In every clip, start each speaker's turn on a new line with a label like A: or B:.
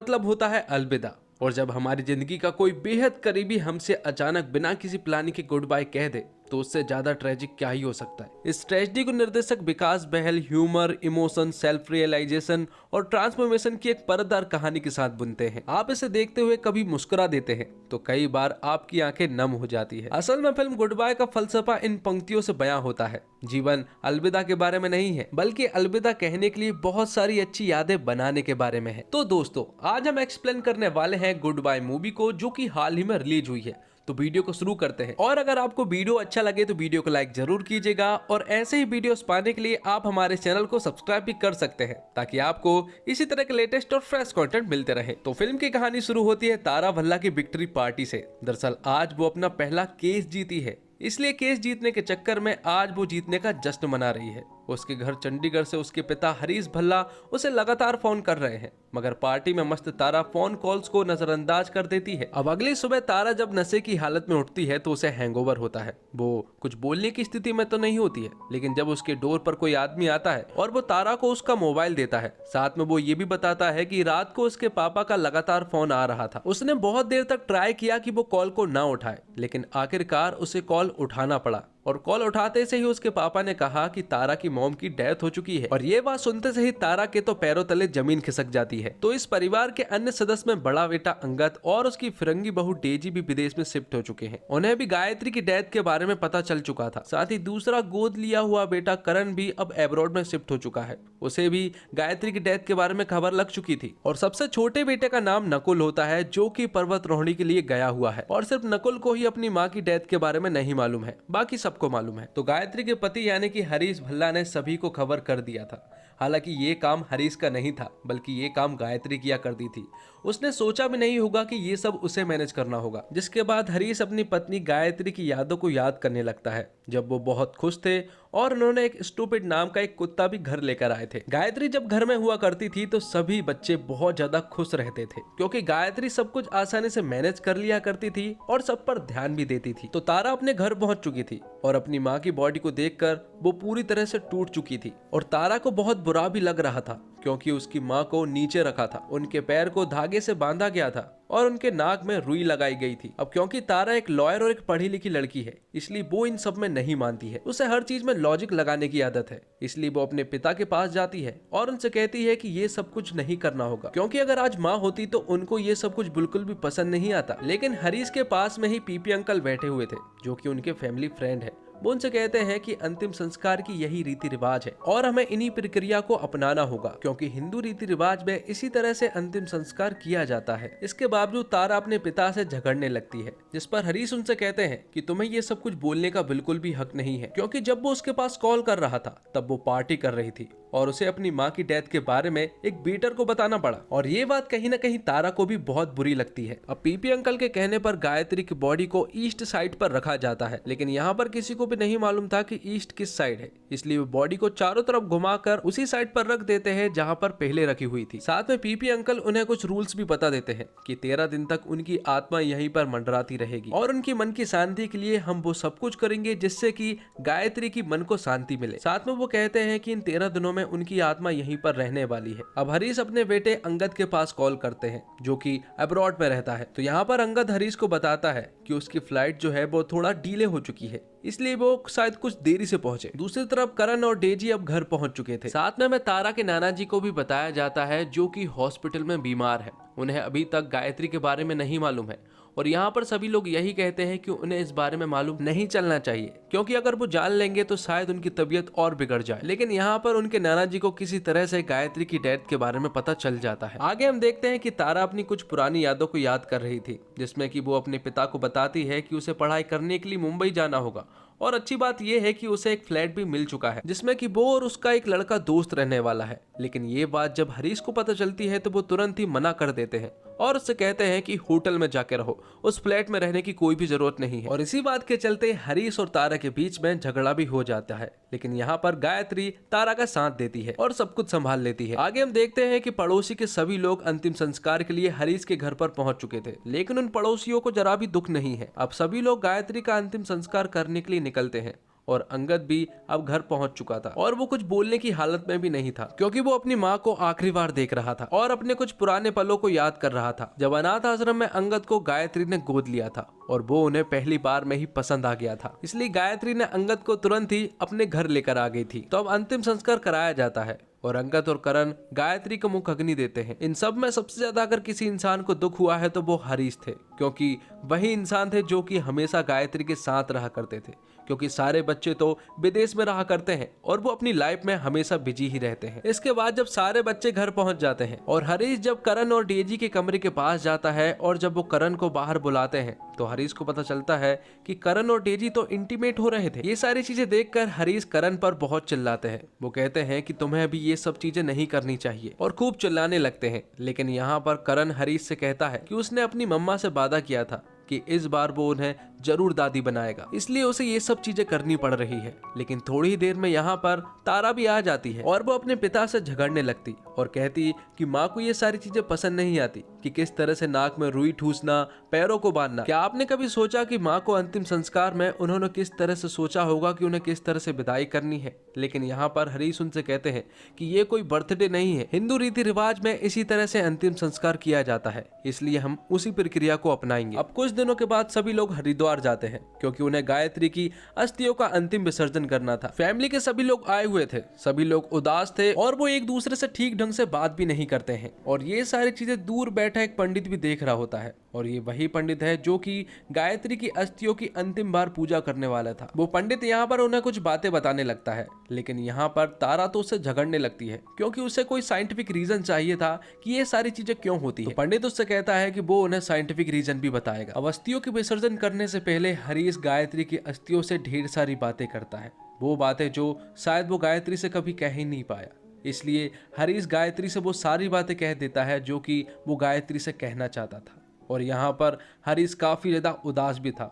A: मतलब होता है अलविदा। और जब हमारी जिंदगी का कोई बेहद करीबी हमसे अचानक बिना किसी प्लानिंग के गुड बाय कह दे तो उससे ज्यादा ट्रेजिक क्या ही हो सकता है। इस ट्रेजेडी को निर्देशक विकास बहल ह्यूमर, इमोशन, सेल्फ रियलाइजेशन और ट्रांसफॉर्मेशन की एक परतदार कहानी के साथ बुनते हैं। आप इसे देखते हुए कभी मुस्कुरा देते हैं तो कई बार आपकी आंखें नम हो जाती है। असल में फिल्म गुड बाय का फलसफा इन पंक्तियों से बयां होता है। जीवन अलविदा के बारे में नहीं है, बल्कि अलविदा कहने के लिए बहुत सारी अच्छी यादें बनाने के बारे में है। तो दोस्तों, आज हम एक्सप्लेन करने वाले हैं गुड बाय मूवी को, जो कि हाल ही में रिलीज हुई है। तो वीडियो को शुरू करते हैं। और अगर आपको वीडियो अच्छा लगे तो वीडियो को लाइक जरूर कीजिएगा, और ऐसे ही वीडियोस पाने के लिए आप हमारे चैनल को सब्सक्राइब भी कर सकते हैं, ताकि आपको इसी तरह के लेटेस्ट और फ्रेश कंटेंट मिलते रहे। तो फिल्म की कहानी शुरू होती है तारा भल्ला की विक्ट्री पार्टी से। दरअसल आज वो अपना पहला केस जीती है, इसलिए केस जीतने के चक्कर में आज वो जीतने का जश्न मना रही है। उसके घर चंडीगढ़ से उसके पिता हरीश भल्ला उसे लगातार फोन कर रहे हैं, मगर पार्टी में मस्त तारा फोन कॉल्स को नजरअंदाज कर देती है। अब अगली सुबह तारा जब नशे की हालत में उठती है तो उसे हैंगओवर होता है। वो कुछ बोलने की स्थिति में तो नहीं होती है, लेकिन जब उसके डोर पर कोई आदमी आता है और वो तारा को उसका मोबाइल देता है, साथ में वो ये भी बताता है कि रात को उसके पापा का लगातार फोन आ रहा था। उसने बहुत देर तक ट्राई किया कि वो कॉल को ना उठाए, लेकिन आखिरकार उसे कॉल उठाना पड़ा। और कॉल उठाते से ही उसके पापा ने कहा कि तारा की मॉम की डेथ हो चुकी है। और ये बात सुनते से ही तारा के तो पैरों तले जमीन खिसक जाती है। तो इस परिवार के अन्य सदस्य में बड़ा बेटा अंगद और उसकी फिरंगी बहू डेजी भी विदेश में शिफ्ट हो चुके हैं। उन्हें भी गायत्री की डेथ के बारे में पता चल चुका था। साथ ही दूसरा गोद लिया हुआ बेटा करण भी अब अब्रॉड में शिफ्ट हो चुका है। उसे भी गायत्री की डेथ के बारे में खबर लग चुकी थी। और सबसे छोटे बेटे का नाम नकुल होता है, जो कि पर्वतारोहणी के लिए गया हुआ है। और सिर्फ नकुल को ही अपनी माँ की डेथ के बारे में नहीं मालूम है, बाकी सबको मालूम है। तो गायत्री के पति यानी कि हरीश भल्ला ने सभी को खबर कर दिया था। हालांकि ये काम हरीश का नहीं था, बल्कि ये काम गायत्री किया करती थी। उसने सोचा भी नहीं होगा कि ये सब उसे मैनेज करना होगा। जिसके बाद हरीश अपनी पत्नी गायत्री की यादों को याद करने लगता है, जब वो बहुत खुश थे और उन्होंने एक स्टूपिड नाम का एक कुत्ता भी घर लेकर आए थे। गायत्री जब घर में हुआ करती थी तो सभी बच्चे बहुत ज्यादा खुश रहते थे, क्योंकि गायत्री सब कुछ आसानी से मैनेज कर लिया करती थी और सब पर ध्यान भी देती थी। तो तारा अपने घर पहुंच चुकी थी और अपनी माँ की बॉडी को देखकर वो पूरी तरह से टूट चुकी थी। और तारा को बहुत बुरा भी लग रहा था, क्योंकि उसकी माँ को नीचे रखा था, उनके पैर को धागे से बांधा गया था और उनके नाक में रुई लगाई गई थी। अब क्योंकि तारा एक लॉयर और एक पढ़ी लिखी लड़की है, इसलिए वो इन सब में नहीं मानती है। उसे हर चीज में लॉजिक लगाने की आदत है, इसलिए वो अपने पिता के पास जाती है और उनसे कहती है कि ये सब कुछ नहीं करना होगा, क्योंकि अगर आज माँ होती तो उनको ये सब कुछ बिल्कुल भी पसंद नहीं आता। लेकिन हरीश के पास में ही पीपी अंकल बैठे हुए थे, जो कि उनके फैमिली फ्रेंड है। वो उनसे कहते हैं कि अंतिम संस्कार की यही रीति रिवाज है और हमें इन्हीं प्रक्रिया को अपनाना होगा, क्योंकि हिंदू रीति रिवाज में इसी तरह से अंतिम संस्कार किया जाता है। इसके बावजूद तारा अपने पिता से झगड़ने लगती है, जिस पर हरीश उनसे कहते हैं कि तुम्हें ये सब कुछ बोलने का बिल्कुल भी हक नहीं है, क्योंकि जब वो उसके पास कॉल कर रहा था तब वो पार्टी कर रही थी और उसे अपनी माँ की डेथ के बारे में एक बीटर को बताना पड़ा। और ये बात कहीं ना कहीं तारा को भी बहुत बुरी लगती है। अब पीपी अंकल के कहने पर गायत्री की बॉडी को ईस्ट साइड पर रखा जाता है, लेकिन यहाँ पर किसी को भी नहीं मालूम था कि ईस्ट किस साइड है, इसलिए वो बॉडी को चारों तरफ घुमाकर उसी साइड पर रख देते हैं जहाँ पर पहले रखी हुई थी। साथ में पीपी अंकल उन्हें कुछ रूल्स भी बता देते हैं कि 13 दिन तक उनकी आत्मा यहीं पर मंडराती रहेगी और उनकी मन की शांति के लिए हम वो सब कुछ करेंगे जिससे कि गायत्री की मन को शांति मिले। साथ में वो कहते हैं कि इन 13 दिनों में उनकी आत्मा यहीं पर रहने वाली है। अब हरीश अपने बेटे अंगद के पास कॉल करते हैं, जो कि अब्रॉड में रहता है। तो यहाँ पर अंगद हरीश को बताता है कि उसकी फ्लाइट जो है वो थोड़ा डीले हो चुकी है, इसलिए वो शायद कुछ देरी से पहुंचे। दूसरी तरफ करण और डेजी अब घर पहुंच चुके थे। साथ में हमें तारा के नाना जी को भी बताया जाता है, जो कि हॉस्पिटल में बीमार है। उन्हें अभी तक गायत्री के बारे में नहीं मालूम है और यहाँ पर सभी लोग यही कहते हैं कि उन्हें इस बारे में मालूम नहीं चलना चाहिए, क्योंकि अगर वो जान लेंगे तो शायद उनकी तबीयत और बिगड़ जाए। लेकिन यहाँ पर उनके नाना जी को किसी तरह से गायत्री की डेथ के बारे में पता चल जाता है। आगे हम देखते हैं कि तारा अपनी कुछ पुरानी यादों को याद कर रही थी, जिसमें कि वो अपने पिता को बताती है कि उसे पढ़ाई करने के लिए मुंबई जाना होगा। और अच्छी बात यह है कि उसे एक फ्लैट भी मिल चुका है, जिसमें कि वो और उसका एक लड़का दोस्त रहने वाला है। लेकिन ये बात जब हरीश को पता चलती है तो वो तुरंत ही मना कर देते हैं और उससे कहते हैं कि होटल में जाके रहो, उस फ्लैट में रहने की कोई भी जरूरत नहीं है। और इसी बात के चलते हरीश और तारा के बीच में झगड़ा भी हो जाता है, लेकिन यहाँ पर गायत्री तारा का साथ देती है और सब कुछ संभाल लेती है। आगे हम देखते हैं कि पड़ोसी के सभी लोग अंतिम संस्कार के लिए हरीश के घर पर पहुंच चुके थे, लेकिन उन पड़ोसियों को जरा भी दुख नहीं है। अब सभी लोग गायत्री का अंतिम संस्कार करने के लिए निकलते हैं और अंगद भी अब घर पहुंच चुका था और वो कुछ बोलने की हालत में भी नहीं था, क्योंकि वो अपनी माँ को आखिरी बार देख रहा था और अपने कुछ पुराने पलों को याद कर रहा था जब अनाथ आश्रम में अंगद को गायत्री ने गोद लिया था और वो उन्हें पहली बार में ही पसंद आ गया था। इसलिए गायत्री ने अंगद को तुरंत ही अपने घर लेकर आ गई थी। तो अब अंतिम संस्कार कराया जाता है और अंगद और करण गायत्री को मुख अग्नि देते हैं। इन सब में सबसे ज्यादा अगर किसी इंसान को दुख हुआ है तो वो हरीश थे, क्योंकि वही इंसान थे जो कि हमेशा गायत्री के साथ रहा करते थे, क्योंकि सारे बच्चे तो विदेश में रहा करते हैं और वो अपनी लाइफ में हमेशा बिजी ही रहते हैं। इसके बाद जब सारे बच्चे घर पहुंच जाते हैं और हरीश जब करण और डेजी के कमरे के पास जाता है और जब वो करण को बाहर बुलाते हैं तो हरीश को पता चलता है कि करण और डेजी तो इंटीमेट हो रहे थे। ये सारी चीजें देखकर हरीश करण पर बहुत चिल्लाते हैं। वो कहते हैं कि तुम्हें अभी ये सब चीजें नहीं करनी चाहिए और खूब चिल्लाने लगते हैं। लेकिन यहाँ पर करण हरीश से कहता है कि उसने अपनी मम्मा से वादा किया था कि इस बार वो उन्हें जरूर दादी बनाएगा, इसलिए उसे ये सब चीजें करनी पड़ रही है। लेकिन थोड़ी ही देर में यहाँ पर तारा भी आ जाती है और वो अपने पिता से झगड़ने लगती और कहती कि माँ को ये सारी चीजें पसंद नहीं आती, कि किस तरह से नाक में रुई ठूसना, पैरों को बांधना। क्या आपने कभी सोचा कि माँ को अंतिम संस्कार में उन्होंने किस तरह से सोचा होगा कि उन्हें किस तरह से विदाई करनी है। लेकिन यहाँ पर हरीश उनसे कहते हैं कि ये कोई बर्थडे नहीं है, हिंदू रीति रिवाज में इसी तरह से अंतिम संस्कार किया जाता है, इसलिए हम उसी प्रक्रिया को अपनाएंगे। अब कुछ दिनों के बाद सभी लोग हरिद्वार जाते हैं, क्योंकि उन्हें गायत्री की अस्थियों का अंतिम विसर्जन करना था। फैमिली के सभी लोग आए हुए थे, सभी लोग उदास थे और वो एक दूसरे से ठीक ढंग से बात भी नहीं करते हैं। और ये सारी चीजें दूर बैठा एक पंडित भी देख रहा होता है और ये वही पंडित है जो कि गायत्री की अस्थियों की अंतिम बार पूजा करने वाला था। वो पंडित यहाँ पर उन्हें कुछ बातें बताने लगता है, लेकिन यहाँ पर तारा तो उससे झगड़ने लगती है, क्योंकि उसे कोई साइंटिफिक रीजन चाहिए था कि ये सारी चीजें क्यों होती है। तो पंडित उससे कहता है कि वो उन्हें साइंटिफिक रीजन भी बताएगा। अब अस्थियों के विसर्जन करने से पहले हरीश गायत्री की अस्थियों से ढेर सारी बातें करता है, वो बातें जो शायद वो गायत्री से कभी कह ही नहीं पाया। इसलिए हरीश गायत्री से वो सारी बातें कह देता है जो कि वो गायत्री से कहना चाहता था। और यहाँ पर हरीश काफी ज्यादा उदास भी था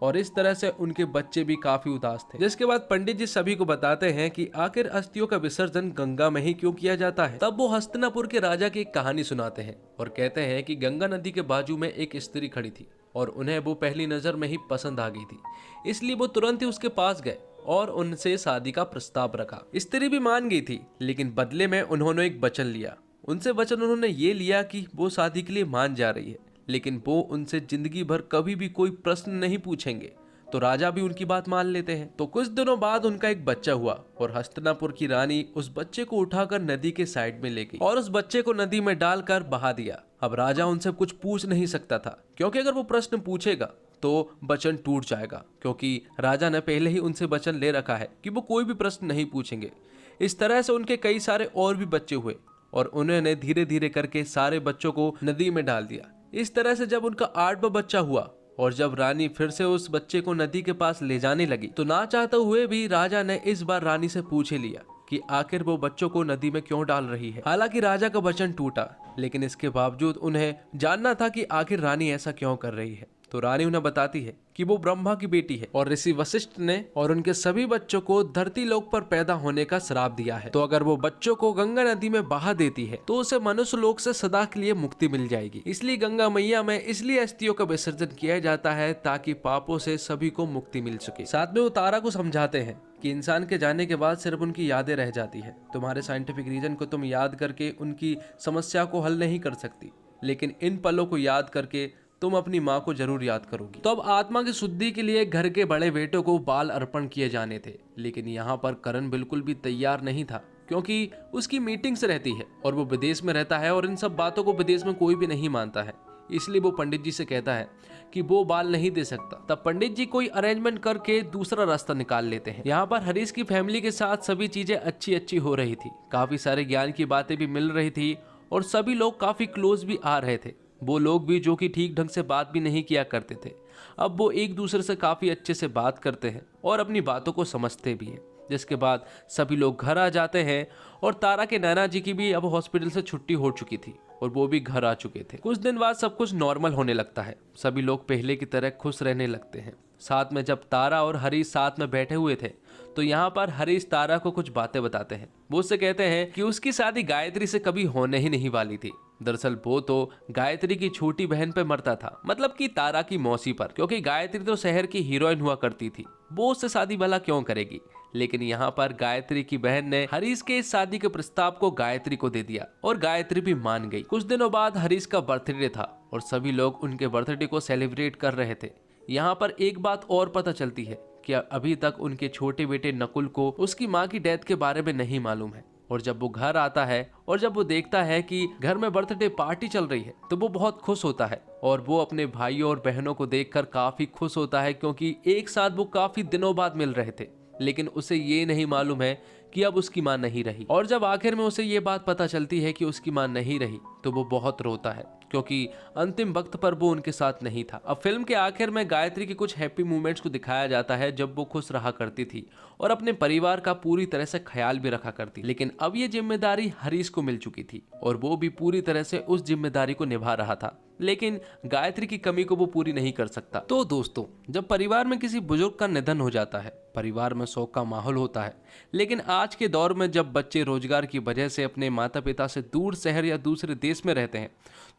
A: और इस तरह से उनके बच्चे भी काफी उदास थे। जिसके बाद पंडित जी सभी को बताते हैं कि आखिर अस्थियों का विसर्जन गंगा में ही क्यों किया जाता है। तब वो हस्तिनापुर के राजा की एक कहानी सुनाते हैं और कहते हैं कि गंगा नदी के बाजू में एक स्त्री खड़ी थी और उन्हें वो पहली नजर में ही पसंद आ गई थी, इसलिए वो तुरंत ही उसके पास गए और उनसे शादी का प्रस्ताव रखा। स्त्री भी मान गई थी, लेकिन बदले में उन्होंने एक वचन लिया। उनसे वचन उन्होंने ये लिया कि वो शादी के लिए मान जा रही है, लेकिन वो उनसे जिंदगी भर कभी भी कोई प्रश्न नहीं पूछेंगे। तो राजा भी उनकी बात मान लेते हैं। तो कुछ दिनों बाद उनका एक बच्चा हुआ और हस्तिनापुर की रानी उस बच्चे को उठाकर नदी के साइड में ले गई और उस बच्चे को नदी में डालकर बहा दिया। अब राजा उनसे कुछ पूछ नहीं सकता था, क्योंकि अगर वो प्रश्न पूछेगा तो वचन टूट जाएगा, क्योंकि राजा ने पहले ही उनसे वचन ले रखा है कि वो कोई भी प्रश्न नहीं पूछेंगे। इस तरह से उनके कई सारे और भी बच्चे हुए और उन्होंने धीरे धीरे करके सारे बच्चों को नदी में डाल दिया। इस तरह से जब उनका 8वां बच्चा हुआ और जब रानी फिर से उस बच्चे को नदी के पास ले जाने लगी, तो ना चाहते हुए भी राजा ने इस बार रानी से पूछ ही लिया कि आखिर वो बच्चों को नदी में क्यों डाल रही है। हालांकि राजा का वचन टूटा, लेकिन इसके बावजूद उन्हें जानना था कि आखिर रानी ऐसा क्यों कर रही है। तो रानी उन्हें बताती है कि वो ब्रह्मा की बेटी है और ऋषि वशिष्ठ ने और उनके सभी बच्चों को धरती लोक पर पैदा होने का श्राप दिया है। तो अगर वो बच्चों को गंगा नदी में बहा देती है तो उसे मनुष्य लोक से सदा के लिए मुक्ति मिल जाएगी। इसलिए गंगा मैया में इसलिए अस्थियों का विसर्जन किया जाता है ताकि पापों से सभी को मुक्ति मिल सके। साथ में वो तारा को समझाते हैं कि इंसान के जाने के बाद सिर्फ उनकी यादें रह जाती है। तुम्हारे साइंटिफिक रीजन को तुम याद करके उनकी समस्या को हल नहीं कर सकती, लेकिन इन पलों को याद करके तुम अपनी माँ को जरूर याद करोगी। तो अब आत्मा की शुद्धि के लिए घर के बड़े बेटों को बाल अर्पण किए जाने थे, लेकिन यहाँ पर करण बिल्कुल भी तैयार नहीं था, क्योंकि उसकी मीटिंग्स रहती है और वो विदेश में रहता है और इन सब बातों को विदेश में कोई भी नहीं मानता है। इसलिए वो पंडित जी से कहता है कि वो बाल नहीं दे सकता। तब पंडित जी कोई अरेंजमेंट करके दूसरा रास्ता निकाल लेते हैं। यहाँ पर हरीश की फैमिली के साथ सभी चीजें अच्छी हो रही थी, काफी सारे ज्ञान की बातें भी मिल रही थी और सभी लोग काफी क्लोज भी आ रहे थे। वो लोग भी जो कि ठीक ढंग से बात भी नहीं किया करते थे, अब वो एक दूसरे से काफी अच्छे से बात करते हैं और अपनी बातों को समझते भी हैं। जिसके बाद सभी लोग घर आ जाते हैं और तारा के नैना जी की भी अब हॉस्पिटल से छुट्टी हो चुकी थी और वो भी घर आ चुके थे। कुछ दिन बाद सब कुछ नॉर्मल होने लगता है, सभी लोग पहले की तरह खुश रहने लगते हैं। साथ में जब तारा और हरीश साथ में बैठे हुए थे तो यहाँ पर हरीश तारा को कुछ बातें बताते हैं। वो उससे कहते हैं कि उसकी शादी गायत्री से कभी होने ही नहीं वाली थी। दरअसल वो तो गायत्री की छोटी बहन पे मरता था, मतलब कि तारा की मौसी पर, क्योंकि गायत्री तो शहर की हीरोइन हुआ करती थी, वो उससे शादी भला क्यों करेगी। लेकिन यहाँ पर गायत्री की बहन ने हरीश के इस शादी के प्रस्ताव को गायत्री को दे दिया और गायत्री भी मान गई। कुछ दिनों बाद हरीश का बर्थडे था और सभी लोग उनके बर्थडे को सेलिब्रेट कर रहे थे। यहाँ पर एक बात और पता चलती है कि अभी तक उनके छोटे बेटे नकुल को उसकी माँ की डेथ के बारे में नहीं मालूम है। और जब वो घर आता है और जब वो देखता है कि घर में बर्थडे पार्टी चल रही है तो वो बहुत खुश होता है और वो अपने भाइयों और बहनों को देखकर काफी खुश होता है, क्योंकि एक साथ वो काफी दिनों बाद मिल रहे थे। लेकिन उसे ये नहीं मालूम है कि अब उसकी मां नहीं रही। और जब आखिर में उसे ये बात पता चलती है कि उसकी मां नहीं रही तो वो बहुत रोता है, क्योंकि अंतिम वक्त पर वो उनके साथ नहीं था। अब फिल्म के आखिर में गायत्री के कुछ हैप्पी मोमेंट्स को दिखाया जाता है जब वो खुश रहा करती थी और अपने परिवार का पूरी तरह से ख्याल भी रखा करती। लेकिन अब ये जिम्मेदारी हरीश को मिल चुकी थी और वो भी पूरी तरह से उस जिम्मेदारी को निभा रहा था, लेकिन गायत्री की कमी को वो पूरी नहीं कर सकता। तो दोस्तों, जब परिवार में किसी बुजुर्ग का निधन हो जाता है, परिवार में शोक का माहौल होता है। लेकिन आज के दौर में जब बच्चे रोजगार की वजह से अपने माता पिता से दूर शहर या दूसरे देश में रहते हैं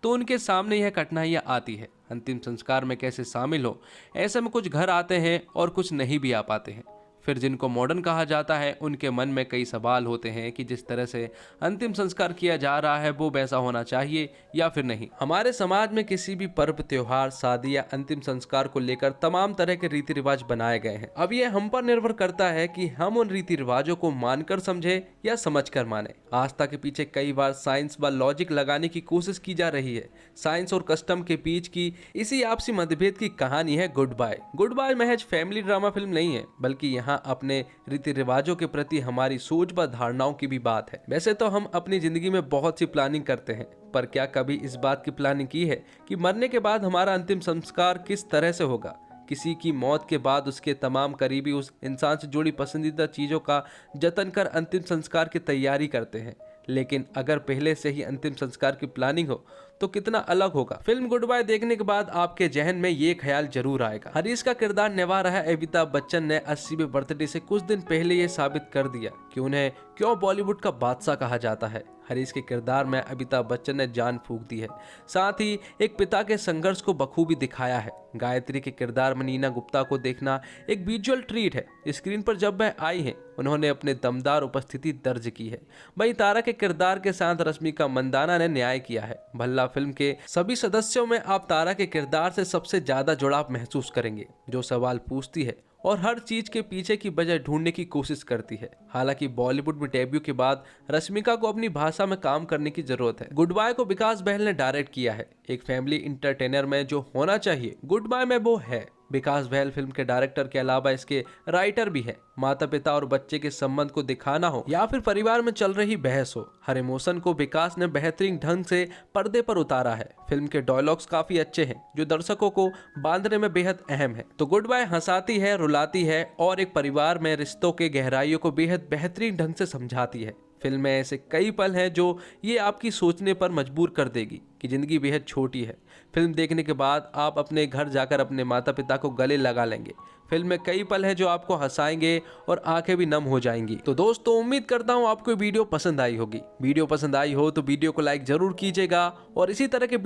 A: तो उनके सामने यह कठिनाइयां आती है अंतिम संस्कार में कैसे शामिल हो। ऐसे में कुछ घर आते हैं और कुछ नहीं भी आ पाते हैं। फिर जिनको मॉडर्न कहा जाता है उनके मन में कई सवाल होते हैं कि जिस तरह से अंतिम संस्कार किया जा रहा है वो वैसा होना चाहिए या फिर नहीं। हमारे समाज में किसी भी पर्व, त्योहार, शादी या अंतिम संस्कार को लेकर तमाम तरह के रीति रिवाज बनाए गए हैं। अब ये हम पर निर्भर करता है कि हम उन रीति रिवाजों को मानकर समझे या समझकर माने। आस्था के पीछे कई बार साइंस व लॉजिक लगाने की कोशिश की जा रही है। साइंस और कस्टम के बीच की इसी आपसी मतभेद की कहानी है गुड बाय। गुड बाय महज फैमिली ड्रामा फिल्म नहीं है, बल्कि यहाँ अपने रीति रिवाजों के प्रति हमारी सोच व धारणाओं की भी बात है। वैसे तो हम अपनी जिंदगी में बहुत सी प्लानिंग करते हैं, पर क्या कभी इस बात की प्लानिंग की है कि मरने के बाद हमारा अंतिम संस्कार किस तरह से होगा। किसी की मौत के बाद उसके तमाम करीबी उस इंसान से जुड़ी पसंदीदा चीजों का जतन कर अंतिम संस्कार की तैयारी करते हैं, लेकिन अगर पहले से ही अंतिम संस्कार की प्लानिंग हो तो कितना अलग होगा। फिल्म गुड बाय देखने के बाद आपके जहन में ये ख्याल जरूर आएगा। हरीश का किरदार निभा रहा अमिताभ बच्चन ने 80वें बर्थडे से कुछ दिन पहले ये साबित कर दिया कि उन्हें क्यों बॉलीवुड का बादशाह कहा जाता है। हरीश के किरदार में अमिताभ बच्चन ने जान फूंक दी है, साथ ही एक पिता के संघर्ष को बखूबी दिखाया है। गायत्री के किरदार में नीना गुप्ता को देखना एक विजुअल ट्रीट है। स्क्रीन पर जब वह आई हैं उन्होंने अपने दमदार उपस्थिति दर्ज की है। वहीं तारा के किरदार के साथ रश्मिका मंदाना ने न्याय किया है। भल्ला फिल्म के सभी सदस्यों में आप तारा के किरदार से सबसे ज्यादा जुड़ाव महसूस करेंगे, जो सवाल पूछती है और हर चीज के पीछे की वजह ढूंढने की कोशिश करती है। हालांकि बॉलीवुड में डेब्यू के बाद रश्मिका को अपनी भाषा में काम करने की जरूरत है। गुड बाय को विकास बहल ने डायरेक्ट किया है। एक फैमिली इंटरटेनर में जो होना चाहिए गुड बाय में वो है। विकास बहल फिल्म के डायरेक्टर के अलावा इसके राइटर भी है। माता पिता और बच्चे के संबंध को दिखाना हो या फिर परिवार में चल रही बहस हो, हर इमोशन को विकास ने बेहतरीन ढंग से पर्दे पर उतारा है। फिल्म के डायलॉग्स काफी अच्छे हैं जो दर्शकों को बांधने में बेहद अहम है। तो गुड बाय हंसाती है, रुलाती है और एक परिवार में रिश्तों के गहराइयों को बेहद बेहतरीन ढंग से समझाती है। फिल्म में ऐसे कई पल हैं जो ये आपकी सोचने पर मजबूर कर देगी कि जिंदगी बेहद छोटी है। फिल्म देखने के बाद आप अपने घर जाकर अपने माता पिता को गले लगा लेंगे। फिल्म में कई पल हैं जो आपको हंसाएंगे और आंखें भी नम हो जाएंगी। तो दोस्तों, उम्मीद करता हूँ आपको वीडियो पसंद आई होगी। वीडियो पसंद आई हो तो वीडियो को लाइक जरूर कीजिएगा और इसी तरह के